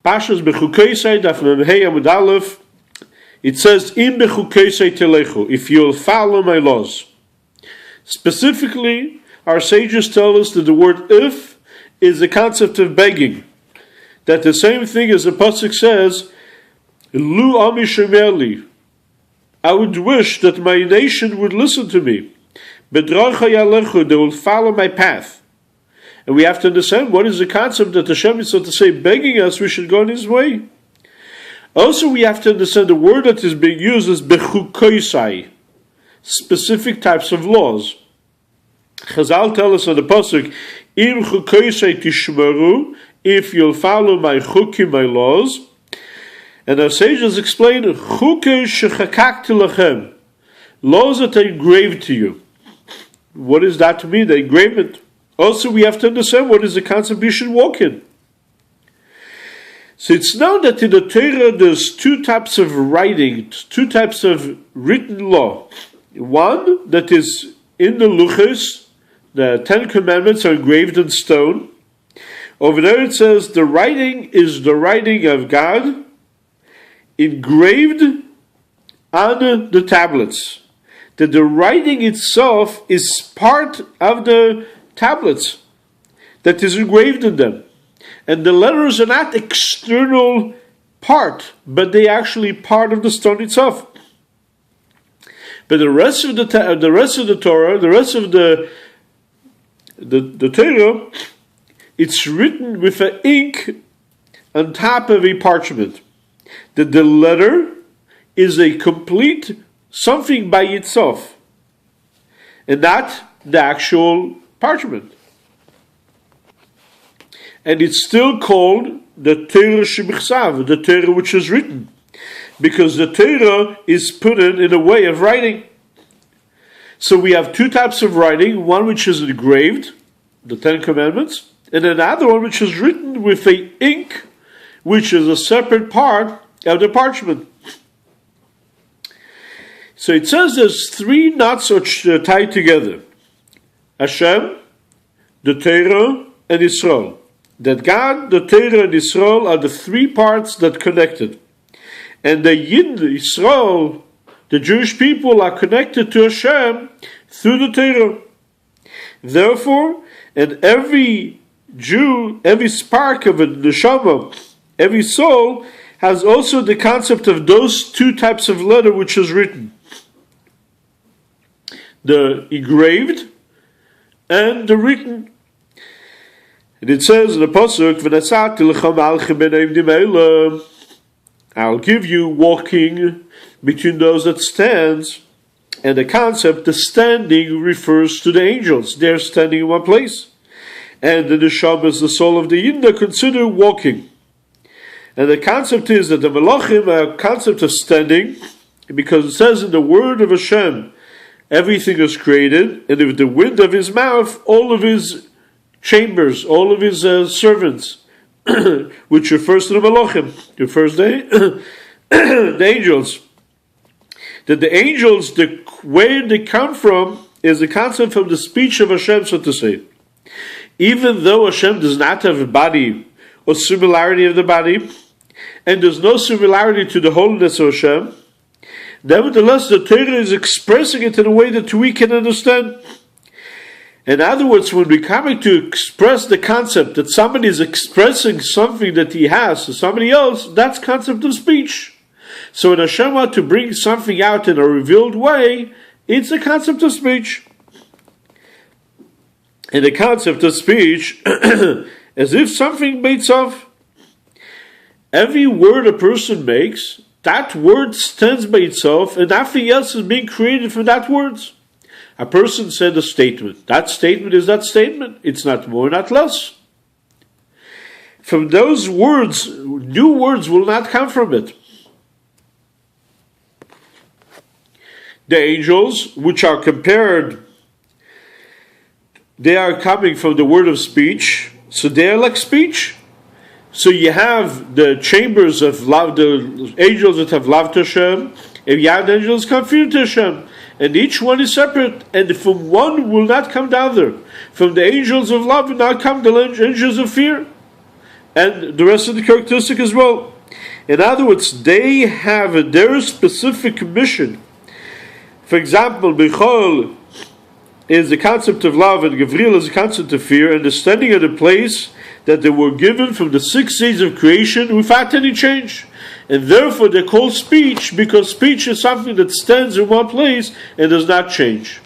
Pashas Bechukosai, Daf Memhei Amud Aleph. It says, "Im Bechukosai telechu," if you'll follow my laws. Specifically, our sages tell us that the word "if" is the concept of begging. That the same thing as the pasuk says, "Lu ami shemeli." I would wish that my nation would listen to me. Bedracha yalechu, they will follow my path. And we have to understand what is the concept that Hashem is, so to say, begging us we should go in His way. Also, we have to understand the word that is being used is Bechukosai, specific types of laws. Chazal tell us on the pasuk, "Im chukosai tishmeru," if you'll follow my chukim, my laws. And our sages explain, "Chukei shechakakti lachem," laws that are engraved to you. What does that mean? The engravement. Also, we have to understand what is the concept you should walk in. So it's known that in the Torah there's two types of writing, two types of written law. One that is in the luchos, the 10 Commandments are engraved in stone. Over there it says the writing is the writing of God engraved on the tablets. That the writing itself is part of the tablets that is engraved in them. And the letters are not external part, but they actually part of the stone itself. But the rest of the Torah, the rest of the Torah, it's written with an ink on top of a parchment. That the letter is a complete something by itself, and not the actual parchment. And it's still called the Torah Shebechsav, the Torah which is written, because the Torah is put in a way of writing. So we have two types of writing, one which is engraved, the 10 Commandments, and another one which is written with a ink, which is a separate part of the parchment. So it says there's three knots which are tied together. Hashem, the Torah, and Israel. That God, the Torah, and Israel are the three parts that connected. And the Yid, Israel, the Jewish people, are connected to Hashem through the Torah. Therefore, and every Jew, every spark of a neshama, every soul, has also the concept of those two types of letter which is written. The engraved and the written. And it says in the pasuk, I'll give you walking between those that stands. And the concept, the standing, refers to the angels. They're standing in one place. And the neshama is the soul of the Yinda, consider walking. And the concept is that the Malachim are a concept of standing, because it says in the word of Hashem, everything is created, and with the wind of His mouth, all of His chambers, all of His servants, which refers to the Malachim, refers to the angels. That the angels, where they come from, is the concept from the speech of Hashem, so to say. Even though Hashem does not have a body or similarity of the body, and there's no similarity to the holiness of Hashem, nevertheless the Torah is expressing it in a way that we can understand. In other words, when we're coming to express the concept that somebody is expressing something that he has to somebody else, that's concept of speech. So when Hashem wants to bring something out in a revealed way, it's a concept of speech. And the concept of speech, as if something by itself. Every word a person makes, that word stands by itself, and nothing else is being created from that word. A person said a statement. That statement is that statement. It's not more, not less. From those words, new words will not come from it. The angels, which are compared, they are coming from the word of speech, so they are like speech. So you have the chambers of love, the angels that have love to Hashem, and you have the angels come fear to Hashem. And each one is separate, and from one will not come the other. From the angels of love will not come the angels of fear. and the rest of the characteristic as well. In other words, they have their specific mission. For example, Michal is the concept of love, and Gabriel is the concept of fear, and they're standing at a place that they were given from the 6 days of creation without any change. And therefore they call speech, because speech is something that stands in one place and does not change.